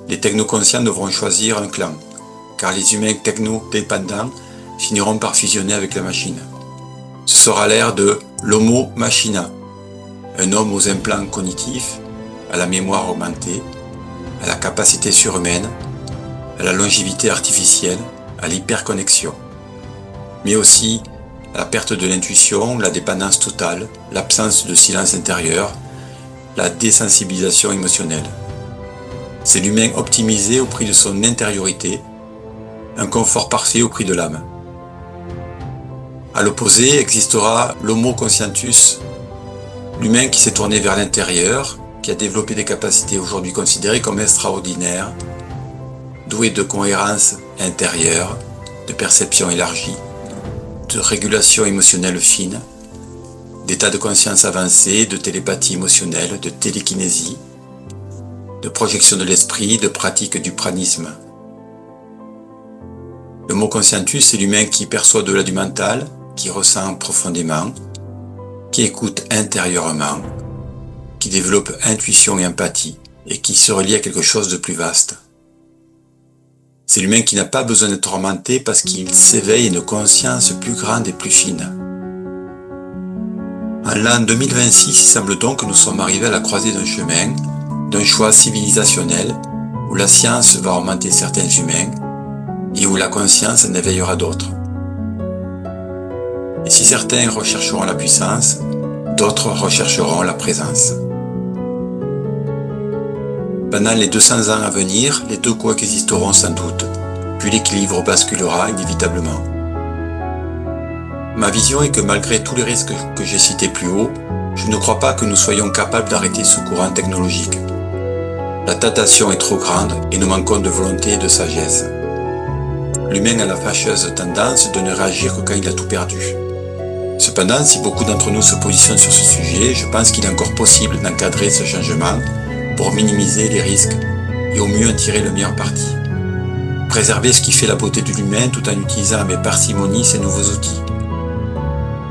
les technoconscients devront choisir un clan, car les humains technodépendants finiront par fusionner avec la machine. Ce sera l'ère de l'homo machina, un homme aux implants cognitifs, à la mémoire augmentée, à la capacité surhumaine, à la longévité artificielle, à l'hyperconnexion, mais aussi à la perte de l'intuition, la dépendance totale, l'absence de silence intérieur, la désensibilisation émotionnelle. C'est l'humain optimisé au prix de son intériorité, un confort parfait au prix de l'âme. À l'opposé existera l'Homo conscientus, l'humain qui s'est tourné vers l'intérieur, qui a développé des capacités aujourd'hui considérées comme extraordinaires, doué de cohérence intérieure, de perception élargie, de régulation émotionnelle fine, d'état de conscience avancé, de télépathie émotionnelle, de télékinésie, de projection de l'esprit, de pratique du pranisme. Le mot conscientus, c'est l'humain qui perçoit au-delà du mental, qui ressent profondément, qui écoute intérieurement, qui développe intuition et empathie, et qui se relie à quelque chose de plus vaste. C'est l'humain qui n'a pas besoin d'être tourmenté parce qu'il s'éveille à une conscience plus grande et plus fine. En l'an 2026, il semble donc que nous sommes arrivés à la croisée d'un chemin, d'un choix civilisationnel, où la science va augmenter certains humains, et où la conscience en éveillera d'autres. Et si certains rechercheront la puissance, d'autres rechercheront la présence. Pendant les 200 ans à venir, les deux coexisteront sans doute, puis l'équilibre basculera inévitablement. Ma vision est que malgré tous les risques que j'ai cités plus haut, je ne crois pas que nous soyons capables d'arrêter ce courant technologique. La tentation est trop grande et nous manquons de volonté et de sagesse. L'humain a la fâcheuse tendance de ne réagir que quand il a tout perdu. Cependant, si beaucoup d'entre nous se positionnent sur ce sujet, je pense qu'il est encore possible d'encadrer ce changement pour minimiser les risques et au mieux en tirer le meilleur parti. Préserver ce qui fait la beauté de l'humain tout en utilisant avec parcimonie ces nouveaux outils.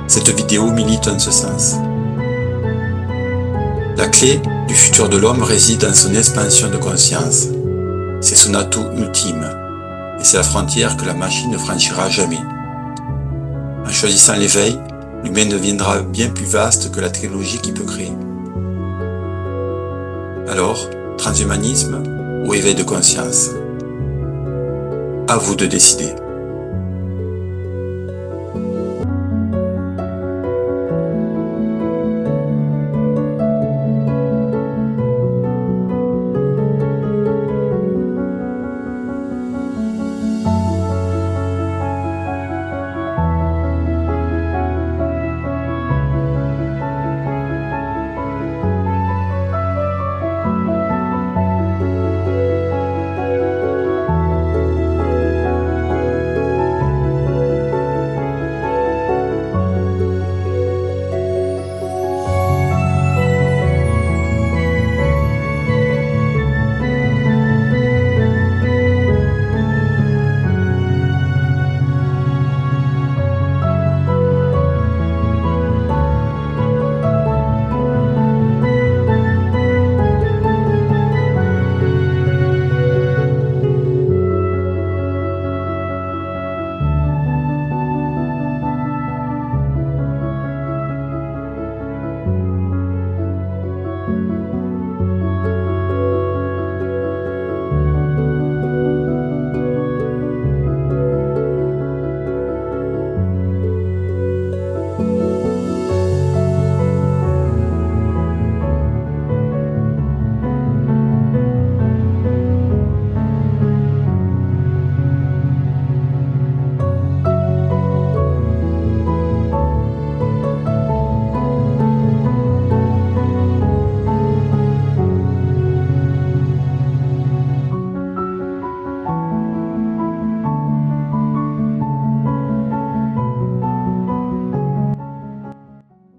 Cette vidéo milite en ce sens. La clé du futur de l'homme réside dans son expansion de conscience. C'est son atout ultime. Et c'est la frontière que la machine ne franchira jamais. En choisissant l'éveil, l'humain deviendra bien plus vaste que la technologie qu'il peut créer. Alors, transhumanisme ou éveil de conscience? À vous de décider.